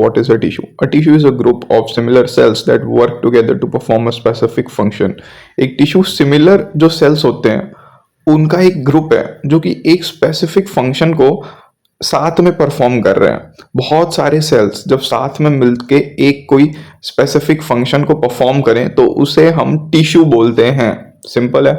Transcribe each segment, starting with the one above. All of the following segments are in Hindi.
What is a tissue? A tissue is a group of similar cells that work together to perform a specific function. एक टिश्यू सिमिलर जो सेल्स होते हैं उनका एक ग्रुप है जो कि एक स्पेसिफिक फंक्शन को साथ में परफॉर्म कर रहे हैं। बहुत सारे सेल्स जब साथ में मिलके एक कोई स्पेसिफिक फंक्शन को परफॉर्म करें तो उसे हम टिश्यू बोलते हैं। सिंपल है।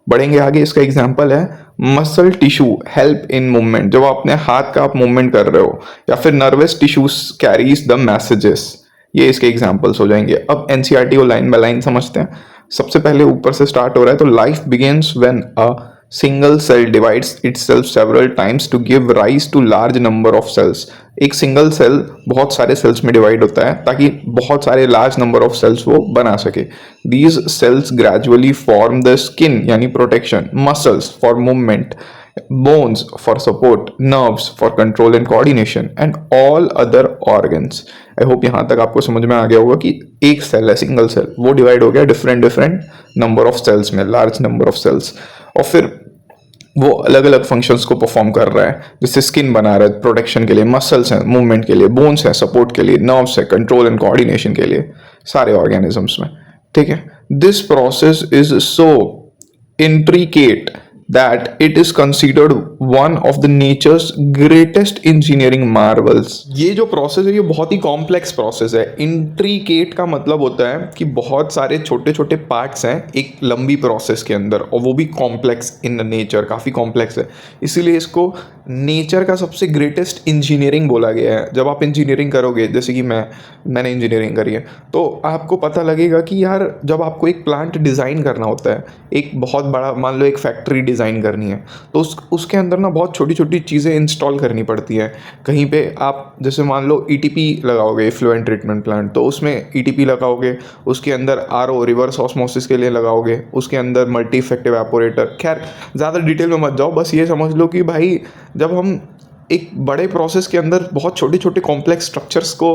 बढ़ेंगे आगे। इसका एग्जांपल है muscle tissue help in movement, जब अपने हाथ का आप मूवमेंट कर रहे हो, या फिर nervous tissues carries the messages. ये इसके एग्जांपल्स हो जाएंगे। अब एनसीईआरटी को लाइन बाय लाइन समझते हैं। सबसे पहले ऊपर से स्टार्ट हो रहा है तो life begins when a single cell divides itself several times to give rise to large number of cells. एक सिंगल सेल बहुत सारे सेल्स में डिवाइड होता है ताकि बहुत सारे लार्ज नंबर ऑफ सेल्स वो बना सके। These cells gradually form the skin यानी protection, muscles for movement, bones for support, nerves for control and coordination and all other organs. I hope यहाँ तक आपको समझ में आ गया होगा कि एक सेल है, सिंगल सेल, वो डिवाइड हो गया डिफरेंट नंबर ऑफ सेल्स में, लार्ज नंबर ऑफ सेल्स, और फिर वो अलग अलग फंक्शंस को परफॉर्म कर रहा है। जैसे स्किन बना रहा है प्रोटेक्शन के लिए, मसल्स हैं मूवमेंट के लिए, बोन्स है सपोर्ट के लिए, नर्व्स है कंट्रोल एंड कोऑर्डिनेशन के लिए, सारे ऑर्गेनिजम्स में। ठीक है। This process is so intricate that it is considered one of the nature's greatest engineering marvels. ये जो प्रोसेस है ये बहुत ही कॉम्प्लेक्स प्रोसेस है। इंट्रिकेट का मतलब होता है कि बहुत सारे छोटे छोटे पार्ट्स हैं एक लंबी प्रोसेस के अंदर, और वो भी कॉम्प्लेक्स इन नेचर, काफ़ी कॉम्प्लेक्स है। इसीलिए इसको नेचर का सबसे ग्रेटेस्ट इंजीनियरिंग बोला गया है। जब आप इंजीनियरिंग करोगे, जैसे कि मैंने इंजीनियरिंग करी है, तो आपको पता लगेगा कि यार जब आपको एक प्लांट डिज़ाइन करना होता है, एक बहुत बड़ा, मान लो एक फैक्ट्री डिज़ाइन करनी है, तो उसके अंदर ना बहुत छोटी छोटी चीज़ें इंस्टॉल करनी पड़ती हैं। कहीं पे आप जैसे मान लो ईटीपी लगाओगे, इफ्लुएंट ट्रीटमेंट प्लांट, तो उसमें ईटीपी लगाओगे, उसके अंदर आरओ रिवर्स ऑस्मोसिस के लिए लगाओगे, उसके अंदर मल्टी इफेक्ट एवापोरेटर। खैर ज़्यादा डिटेल में मत जाओ, बस ये समझ लो कि भाई जब हम एक बड़े प्रोसेस के अंदर बहुत छोटे छोटे कॉम्प्लेक्स स्ट्रक्चर्स को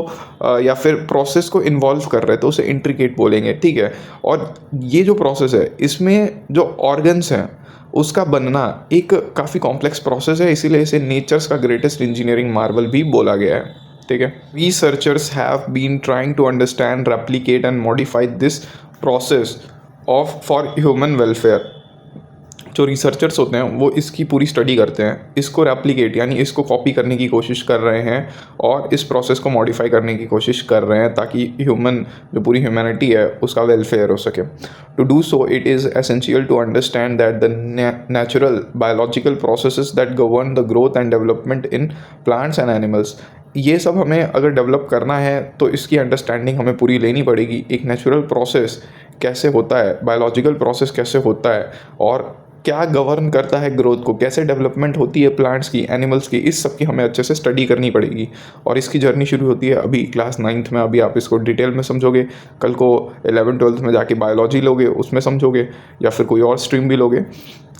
या फिर प्रोसेस को इन्वॉल्व कर रहे हैं तो उसे इंट्रिकेट बोलेंगे। ठीक है। और ये जो प्रोसेस है इसमें जो ऑर्गन्स हैं उसका बनना एक काफ़ी कॉम्प्लेक्स प्रोसेस है, इसीलिए इसे नेचर्स का ग्रेटेस्ट इंजीनियरिंग मार्वल भी बोला गया है। ठीक है। Researchers have been trying to understand, replicate and modify this process of for human welfare. जो रिसर्चर्स होते हैं वो इसकी पूरी स्टडी करते हैं, इसको रेप्लिकेट यानी इसको कॉपी करने की कोशिश कर रहे हैं और इस प्रोसेस को मॉडिफाई करने की कोशिश कर रहे हैं ताकि ह्यूमन, जो पूरी ह्यूमैनिटी है, उसका वेलफेयर हो सके। To do so it is essential to understand that the natural biological processes that govern the growth and development in plants and animals. ये सब हमें अगर डेवलप करना है तो इसकी अंडरस्टैंडिंग हमें पूरी लेनी पड़ेगी। एक नेचुरल प्रोसेस कैसे होता है, बायोलॉजिकल प्रोसेस कैसे होता है, और क्या गवर्न करता है ग्रोथ को, कैसे डेवलपमेंट होती है प्लांट्स की, एनिमल्स की, इस सब की हमें अच्छे से स्टडी करनी पड़ेगी। और इसकी जर्नी शुरू होती है अभी क्लास 9th में। अभी आप इसको डिटेल में समझोगे, कल को 11th-12th में जाके बायोलॉजी लोगे, उसमें समझोगे, या फिर कोई और स्ट्रीम भी लोगे।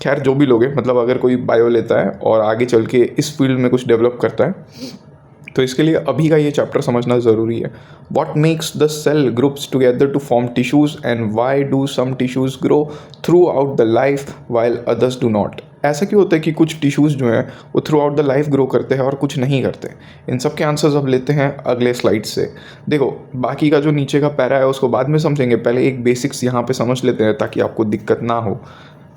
खैर जो भी लोगे, मतलब अगर कोई बायो लेता है और आगे चल के इस फील्ड में कुछ डेवलप करता है तो इसके लिए अभी का ये चैप्टर समझना ज़रूरी है। What makes the cell groups together to form tissues and why do some tissues grow throughout the life while others do not? ऐसा क्यों होता है कि कुछ टिश्यूज़ जो हैं वो through out the life grow करते हैं और कुछ नहीं करते? इन सब के आंसर्स अब लेते हैं अगले स्लाइड से। देखो, बाकी का जो नीचे का पैरा है उसको बाद में समझेंगे, पहले एक बेसिक्स यहाँ पे समझ लेते हैं ताकि आपको दिक्कत ना हो।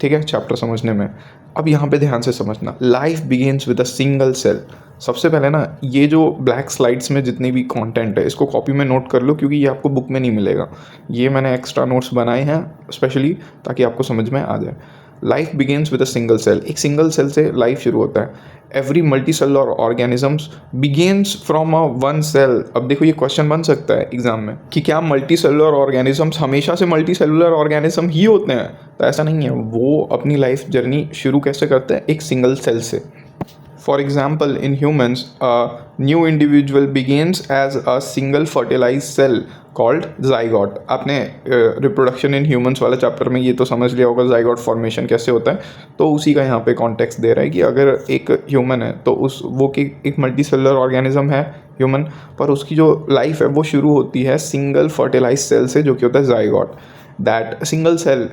ठीक है, चैप्टर समझने में। अब यहाँ पे ध्यान से समझना, life begins with a single cell. सबसे पहले ना ये जो ब्लैक स्लाइड्स में जितनी भी कंटेंट है इसको कॉपी में नोट कर लो, क्योंकि ये आपको बुक में नहीं मिलेगा। ये मैंने एक्स्ट्रा नोट्स बनाए हैं स्पेशली ताकि आपको समझ में आ जाए। Life begins with a single cell, एक सिंगल सेल से लाइफ शुरू होता है। Every multi cellular organisms begins from a one cell. अब देखो ये क्वेश्चन बन सकता है एग्जाम में कि क्या मल्टी सेलुलर ऑर्गेनिजम्स हमेशा से मल्टी सेलुलर ऑर्गेनिज्म ही होते हैं? तो ऐसा नहीं है। वो अपनी लाइफ जर्नी शुरू कैसे करते हैं? एक सिंगल सेल से। For example, in humans, a new individual begins as a single fertilized cell called zygote. आपने रिप्रोडक्शन इन ह्यूमंस वाला चैप्टर में ये तो समझ लिया होगा zygote फॉर्मेशन कैसे होता है, तो उसी का यहाँ पे कॉन्टेक्स्ट दे रहा है कि अगर एक ह्यूमन है तो वो एक मल्टी सेलुलर ऑर्गेनिज्म है ह्यूमन, पर उसकी जो लाइफ है वो शुरू होती है सिंगल फर्टिलाइज सेल से, जो कि होता है zygote. That single cell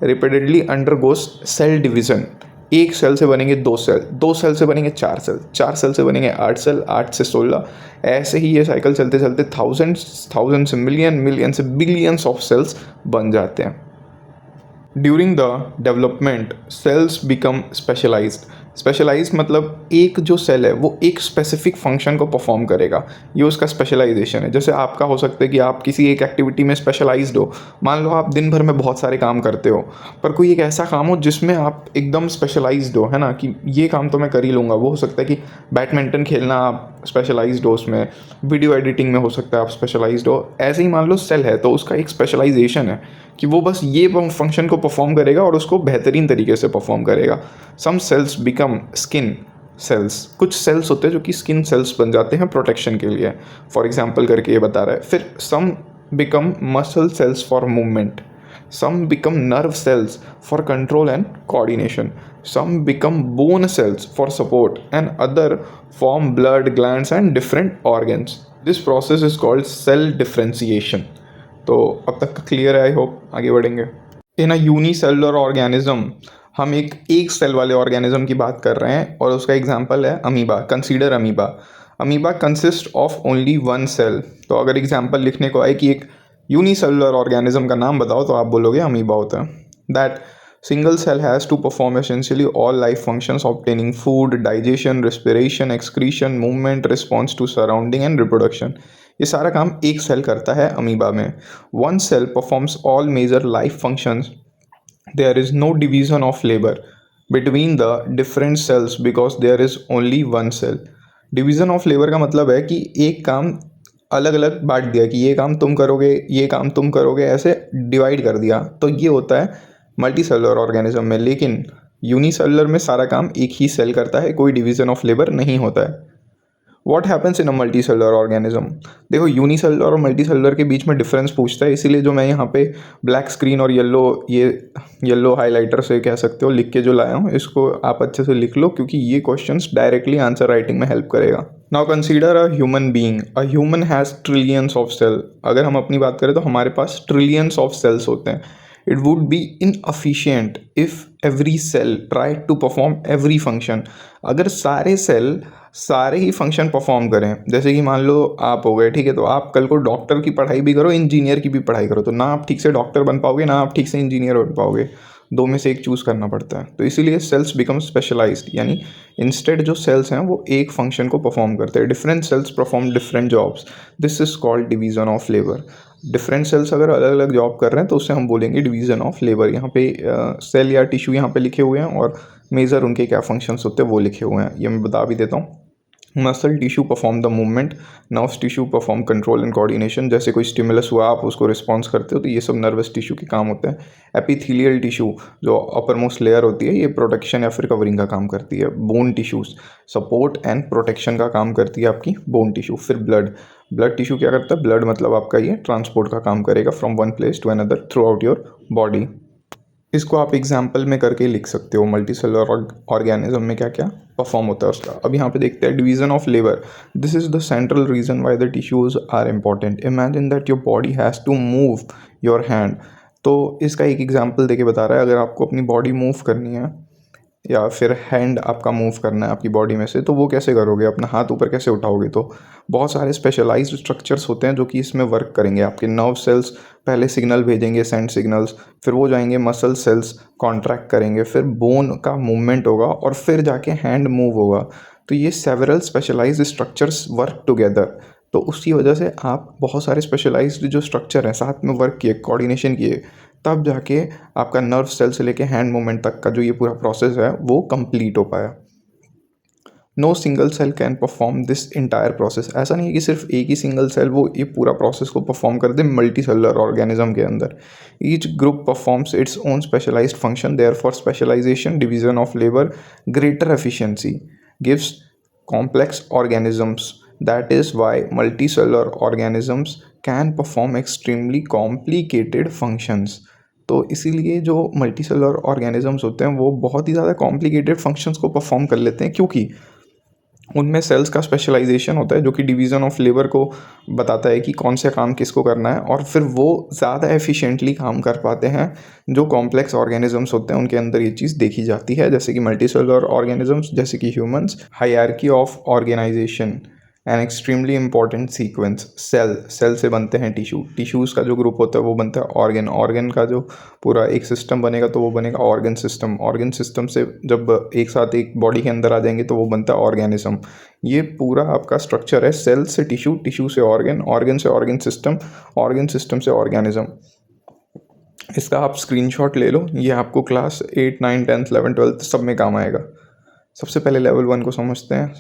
repeatedly undergoes cell division एक सेल से बनेंगे 2 सेल, 2 सेल से बनेंगे 4 सेल, 4 सेल से बनेंगे 8 सेल, 8 से 16, ऐसे ही ये साइकिल चलते चलते थाउजेंड्स, थाउजेंड से मिलियन, मिलियन से बिलियंस ऑफ सेल्स बन जाते हैं. During the development cells become specialised. Specialised मतलब एक जो सेल है वो एक स्पेसिफिक फंक्शन को परफॉर्म करेगा, ये उसका स्पेशलाइजेशन है. जैसे आपका हो सकता है कि आप किसी एक एक्टिविटी में स्पेशलाइज्ड हो. मान लो आप दिन भर में बहुत सारे काम करते हो, पर कोई एक ऐसा काम हो जिसमें आप एकदम स्पेशलाइज्ड हो, है ना, कि ये काम तो मैं कर ही लूँगा. वो हो सकता है कि बैडमिंटन खेलना आप स्पेशलाइज्ड हो उसमें, वीडियो एडिटिंग में हो सकता है आप स्पेशलाइज्ड हो. ऐसे ही मान लो सेल है तो उसका एक स्पेशलाइजेशन है कि वो बस ये फंक्शन को परफॉर्म करेगा और उसको बेहतरीन तरीके से परफॉर्म करेगा. सम सेल्स बिकम स्किन सेल्स. कुछ सेल्स होते हैं जो कि स्किन सेल्स बन जाते हैं प्रोटेक्शन के लिए, फॉर एग्जांपल करके ये बता रहा है. फिर some become muscle cells for movement, some become nerve cells for control and coordination, some become bone cells for support, and other form blood glands and different organs. This process is called cell differentiation. तो अब तक क्लियर है, आई होप. आगे बढ़ेंगे. इन अ यूनिसेलुलर ऑर्गेनिज्म, हम एक सेल वाले ऑर्गेनिज्म की बात कर रहे हैं और उसका एग्जांपल है amoeba. Consider amoeba. Amoeba consist of only one cell. तो अगर एग्जांपल लिखने को आए कि एक यूनिसेलुलर ऑर्गेनिज्म का नाम बताओ तो आप बोलोगे अमीबा होता है. That single cell has to perform essentially all life functions obtaining food, digestion, respiration, excretion, movement, response to surrounding and reproduction. ये सारा काम एक सेल करता है अमीबा में. One cell performs all major life functions. There is no division of labour between the different cells because there is only one cell. Division of labour का मतलब है कि एक काम अलग अलग बांट दिया कि ये काम तुम करोगे, ये काम तुम करोगे, ऐसे डिवाइड कर दिया. तो ये होता है मल्टी सेलुलर ऑर्गेनिज्म में. लेकिन यूनिसेलुलर में सारा काम एक ही सेल करता है, कोई डिवीजन ऑफ लेबर नहीं होता है. What happens in a multi cellular organism. देखो यूनिसेलुलर और मल्टी सेलुलर के बीच में डिफरेंस पूछता है, इसीलिए जो मैं यहाँ पे ब्लैक स्क्रीन और येलो हाईलाइटर से कह सकते हो लिख के जो लाया हूँ, इसको आप अच्छे से लिख लो क्योंकि ये क्वेश्चंस डायरेक्टली आंसर राइटिंग में हेल्प करेगा. Now consider a human being. A human has trillions of cell. अगर हम अपनी बात करें तो हमारे पास ट्रिलियंस ऑफ सेल्स होते हैं. It would be inefficient if every cell tried to perform every function. अगर सारे सेल सारे ही फंक्शन परफॉर्म करें, जैसे कि मान लो आप हो गए, ठीक है, तो आप कल को डॉक्टर की पढ़ाई भी करो, इंजीनियर की भी पढ़ाई करो, तो ना आप ठीक से डॉक्टर बन पाओगे ना आप ठीक से इंजीनियर बन पाओगे. दो में से एक चूज़ करना पड़ता है. तो इसीलिए सेल्स बिकम स्पेशलाइज्ड, यानी इंस्टेड जो सेल्स हैं वो एक फंक्शन को परफॉर्म करते हैं. Different cells perform different jobs. This is called division of labour. Different cells अगर अलग अलग जॉब कर रहे हैं तो उससे हम बोलेंगे डिवीजन ऑफ लेबर. यहाँ पे सेल या टिश्यू यहाँ पे लिखे हुए हैं और मेजर उनके क्या फंक्शंस होते हैं वो लिखे हुए हैं. ये मैं बता भी देता हूँ. Muscle tissue perform the movement, nerves tissue perform control and coordination. जैसे कोई स्टिमुलस हुआ आप उसको रिस्पॉन्स करते हो तो ये सब नर्वस टिश्यू के काम होते हैं. एपिथेलियल टिश्यू जो अपर मोस्ट लेयर होती है ये प्रोटेक्शन या फिर कवरिंग का काम करती है. Bone tissues support and protection का काम करती है आपकी बोन टिश्यू. फिर ब्लड टिश्यू क्या करता है, ब्लड मतलब आपका ये ट्रांसपोर्ट का काम करेगा from one place to another throughout your body. इसको आप एग्जाम्पल में करके लिख सकते हो मल्टी सेलुलर ऑर्गेनिज्म में क्या क्या परफॉर्म होता है उसका. अब यहाँ पे देखते हैं division of labour. This is the central region why the tissues are important. Imagine that your body has to move your hand. तो इसका एक एग्जाम्पल देके बता रहा है. अगर आपको अपनी बॉडी मूव करनी है या फिर हैंड आपका मूव करना है आपकी बॉडी में से, तो वो कैसे करोगे, अपना हाथ ऊपर कैसे उठाओगे. तो बहुत सारे स्पेशलाइज्ड स्ट्रक्चर्स होते हैं जो कि इसमें वर्क करेंगे. आपके नर्व सेल्स पहले सिग्नल भेजेंगे, सेंड सिग्नल्स, फिर वो जाएंगे मसल सेल्स कॉन्ट्रैक्ट करेंगे, फिर बोन का मूवमेंट होगा और फिर जाके हैंड मूव होगा. तो ये several specialised structures work together. तो उसकी वजह से आप बहुत सारे स्पेशलाइज्ड जो स्ट्रक्चर हैं साथ में वर्क किए, कोऑर्डिनेशन किए, तब जाके आपका नर्व सेल से लेके हैंड मूवमेंट तक का जो ये पूरा प्रोसेस है वो कंप्लीट हो पाया. No single cell can perform this entire process. ऐसा नहीं है कि सिर्फ एक ही सिंगल सेल वो ये पूरा प्रोसेस को परफॉर्म कर दे मल्टी सेलुलर ऑर्गेनिज्म के अंदर. Each group performs its own specialised function. Therefore specialisation, division of labour, greater efficiency gives complex organisms. That is why multi cellular organisms can perform extremely complicated functions. तो इसीलिए जो मल्टी सेलुलर ऑर्गेनिजम्स होते हैं वो बहुत ही ज़्यादा कॉम्प्लिकेटेड फंक्शंस को परफॉर्म कर लेते हैं, क्योंकि उनमें सेल्स का स्पेशलाइजेशन होता है जो कि डिवीज़न ऑफ लेबर को बताता है कि कौन से काम किसको करना है, और फिर वो ज़्यादा एफिशिएंटली काम कर पाते हैं। जो कॉम्प्लेक्स ऑर्गेनिजम्स होते हैं उनके अंदर ये चीज़ देखी जाती है, जैसे कि मल्टीसेलुलर ऑर्गेनिजम्स, जैसे कि humans. Hierarchy of organisation, an extremely important sequence. Cell से बनते हैं टिश्यूज़ का जो ग्रुप होता है वो बनता है ऑर्गन का जो पूरा एक सिस्टम बनेगा तो वो बनेगा ऑर्गन सिस्टम से जब एक साथ एक बॉडी के अंदर आ जाएंगे तो वो बनता है ऑर्गेनिज्म। ये पूरा आपका स्ट्रक्चर है, सेल से टिश्यू से ऑर्गन से ऑर्गन सिस्टम से ऑर्गेनिज्म। इसका आप स्क्रीनशॉट ले लो, ये आपको क्लास 8, 9, 10, 11, 12 सब में काम आएगा। सबसे पहले लेवल 1 को समझते हैं।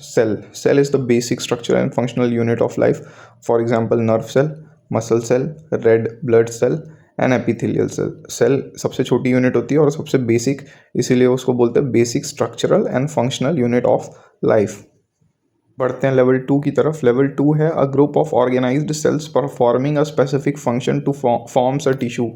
Cell is the basic structure and functional unit of life. For example nerve cell, muscle cell, red blood cell and epithelial cell. Cell सबसे छोटी यूनिट होती है और सबसे बेसिक, इसीलिए उसको बोलते हैं basic structural and functional unit of life. बढ़ते हैं लेवल 2 की तरफ। लेवल 2 है a group of organised cells performing a specific function to forms a tissue.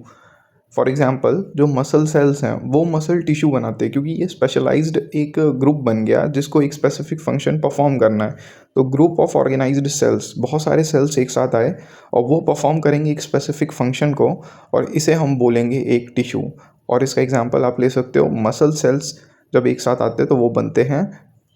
For example जो मसल सेल्स हैं वो मसल टिश्यू बनाते हैं, क्योंकि ये स्पेशलाइज्ड एक ग्रुप बन गया जिसको एक स्पेसिफिक फंक्शन परफॉर्म करना है। तो ग्रुप ऑफ ऑर्गेनाइज्ड सेल्स, बहुत सारे सेल्स एक साथ आए और वो परफॉर्म करेंगे एक स्पेसिफिक फंक्शन को, और इसे हम बोलेंगे एक टिश्यू। और इसका एग्जाम्पल आप ले सकते हो, मसल सेल्स जब एक साथ आते हैं तो वो बनते हैं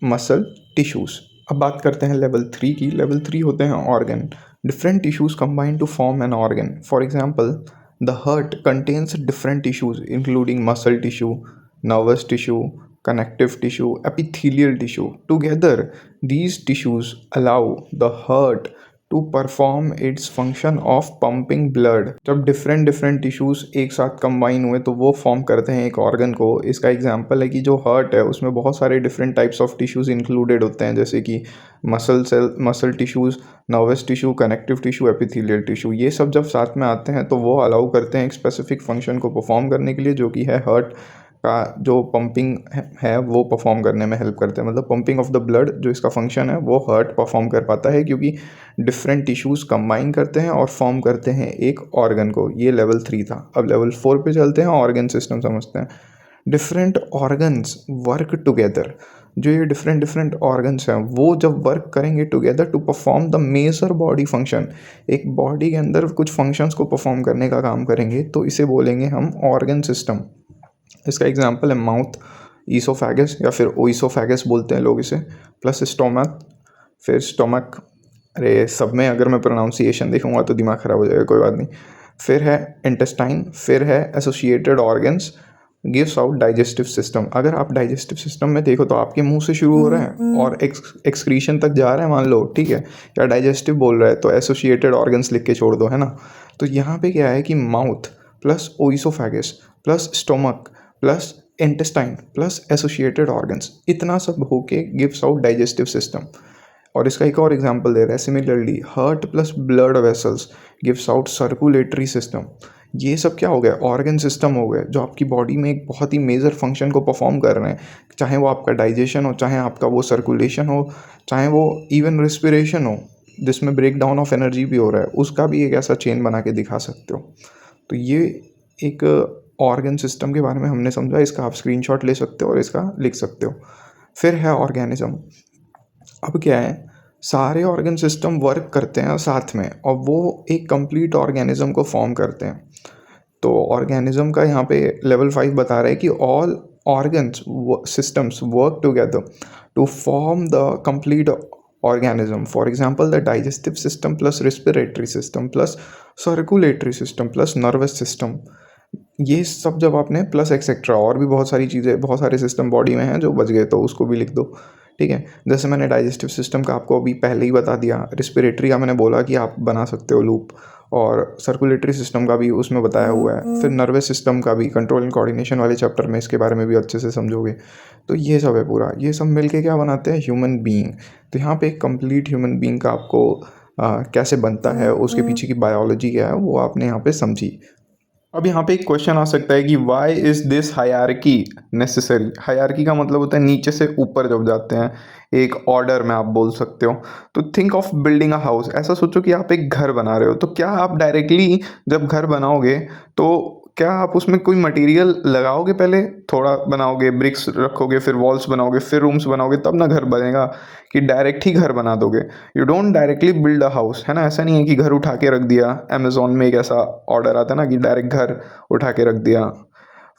मसल टिश्यूज़। अब बात करते हैं लेवल 3 की। लेवल 3 होते हैं organ. Different tissues combine to form an organ. For example the heart contains different tissues including muscle tissue, nervous tissue, connective tissue, epithelial tissue. Together, these tissues allow the heart to perform its function of pumping blood. जब डिफरेंट डिफरेंट टिश्यूज़ एक साथ कंबाइन हुए तो वो फॉर्म करते हैं एक ऑर्गन को। इसका एग्जांपल है कि जो हार्ट है उसमें बहुत सारे different types of tissues included होते हैं, जैसे कि muscle tissues, nervous tissue, connective tissue, epithelial tissue. ये सब जब साथ में आते हैं तो वो अलाउ करते हैं एक स्पेसिफिक फंक्शन को परफॉर्म करने के लिए, जो कि है हार्ट का जो पंपिंग है वो परफॉर्म करने में हेल्प करते हैं। मतलब पंपिंग ऑफ द ब्लड जो इसका फंक्शन है वो हार्ट परफॉर्म कर पाता है, क्योंकि डिफरेंट टिश्यूज़ कंबाइन करते हैं और फॉर्म करते हैं एक ऑर्गन को। ये लेवल 3 था। अब लेवल 4 पे चलते हैं, ऑर्गन सिस्टम समझते हैं। Different organs work together. जो ये डिफरेंट डिफरेंट ऑर्गन्स हैं वो जब वर्क करेंगे together to perform the major body function, एक बॉडी के अंदर कुछ फंक्शंस को परफॉर्म करने का काम करेंगे, तो इसे बोलेंगे हम ऑर्गन सिस्टम। इसका एग्जांपल है माउथ, ईसोफेगस या फिर ओइसोफेगस बोलते हैं लोग इसे, प्लस स्टोमक, फिर स्टोमक। अरे सब में अगर मैं प्रोनाउंसिएशन देखूंगा तो दिमाग ख़राब हो जाएगा, कोई बात नहीं। फिर है इंटेस्टाइन, फिर है associated organs, gives out digestive system. अगर आप डाइजेस्टिव सिस्टम में देखो तो आपके मुंह से शुरू हो रहा है और एक्सक्रीशन तक जा रहा है, मान लो, ठीक है, या डाइजेस्टिव बोल रहा है तो एसोसिएटेड ऑर्गन्स लिख के छोड़ दो, है ना। तो यहाँ पे क्या है कि mouth plus oesophagus plus stomach plus intestine plus associated organs, इतना सब होके गिव्स आउट डाइजेस्टिव सिस्टम। और इसका एक और एग्जांपल दे रहा है, similarly heart plus blood vessels gives out circulatory system. ये सब क्या हो गया, ऑर्गन सिस्टम हो गए जो आपकी बॉडी में एक बहुत ही मेजर फंक्शन को परफॉर्म कर रहे हैं, चाहे वो आपका डाइजेशन हो, चाहे आपका वो सर्कुलेशन हो, चाहे वो इवन रिस्पिरेशन हो जिसमें ब्रेक डाउन ऑफ एनर्जी भी हो रहा है, उसका भी एक ऐसा चेन बना के दिखा सकते हो। तो ये एक ऑर्गन सिस्टम के बारे में हमने समझा। इसका आप स्क्रीनशॉट ले सकते हो और इसका लिख सकते हो। फिर है ऑर्गेनिज्म। अब क्या है, सारे ऑर्गन सिस्टम वर्क करते हैं साथ में और वो एक कंप्लीट ऑर्गेनिज्म को फॉर्म करते हैं। तो ऑर्गेनिज्म का यहाँ पे लेवल 5 बता रहा है कि all organs systems work together to form the complete organism. For example, the digestive system plus respiratory system plus circulatory system plus nervous system. ये सब जब आपने प्लस एक्सेट्रा और भी बहुत सारी चीज़ें, बहुत सारे सिस्टम बॉडी में हैं जो बच गए तो उसको भी लिख दो, ठीक है। जैसे मैंने डाइजेस्टिव सिस्टम का आपको अभी पहले ही बता दिया, रिस्पिरेटरी का मैंने बोला कि आप बना सकते हो लूप, और सर्कुलेटरी सिस्टम का भी उसमें बताया हुआ है। फिर नर्वस सिस्टम का भी कंट्रोल एंड कोऑर्डिनेशन वाले चैप्टर में इसके बारे में भी अच्छे से समझोगे। तो ये सब है पूरा, ये सब मिलके क्या बनाते हैं, ह्यूमन बीइंग। तो यहाँ पे एक कंप्लीट ह्यूमन बीइंग का आपको कैसे बनता है, उसके पीछे की बायोलॉजी क्या है, वो आपने यहाँ पे समझी। अब यहाँ पे एक क्वेश्चन आ सकता है कि why is this hierarchy necessary. Hierarchy का मतलब होता है नीचे से ऊपर जब जाते हैं, एक ऑर्डर में आप बोल सकते हो। तो think of building a house. ऐसा सोचो कि आप एक घर बना रहे हो, तो क्या आप डायरेक्टली जब घर बनाओगे तो क्या आप उसमें कोई मटेरियल लगाओगे पहले, थोड़ा बनाओगे, ब्रिक्स रखोगे, फिर वॉल्स बनाओगे, फिर रूम्स बनाओगे, तब ना घर बनेगा, कि डायरेक्ट ही घर बना दोगे। You don't directly build a house, है ना? ऐसा नहीं है कि घर उठा के रख दिया। अमेज़न में एक ऐसा ऑर्डर आता है ना कि डायरेक्ट घर उठा के रख दिया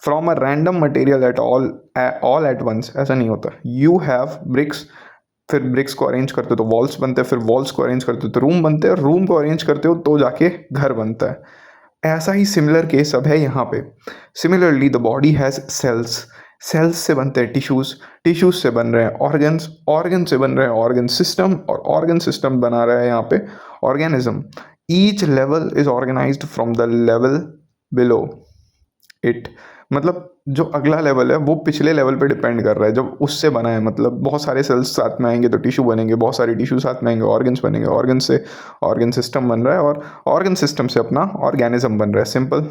from a random material at all at once, ऐसा नहीं होता। यू हैव ब्रिक्स, फिर ब्रिक्स को अरेंज करते हो तो वॉल्स बनते हैं, फिर वॉल्स को अरेंज करते हो तो रूम बनते हैं, रूम को अरेंज करते हो तो जाके घर बनता है। ऐसा ही सिमिलर केस अब है यहाँ पे। Similarly the body has cells, cells से बनते हैं टिश्यूज़, टिश्यूज़ से बन रहे हैं ऑर्गन्स, ऑर्गन से बन रहे हैं ऑर्गन सिस्टम, और ऑर्गन सिस्टम बना रहा है यहाँ पे organism. Each level is organised from the level below it. मतलब जो अगला लेवल है वो पिछले लेवल पे डिपेंड कर रहा है, जब उससे बना है। मतलब बहुत सारे सेल्स साथ में आएंगे तो टिश्यू बनेंगे, बहुत सारे टिश्यू साथ में आएंगे ऑर्गन्स बनेंगे, ऑर्गन से ऑर्गन सिस्टम बन रहा है, और ऑर्गन सिस्टम से अपना ऑर्गेनिज्म बन रहा है। सिंपल।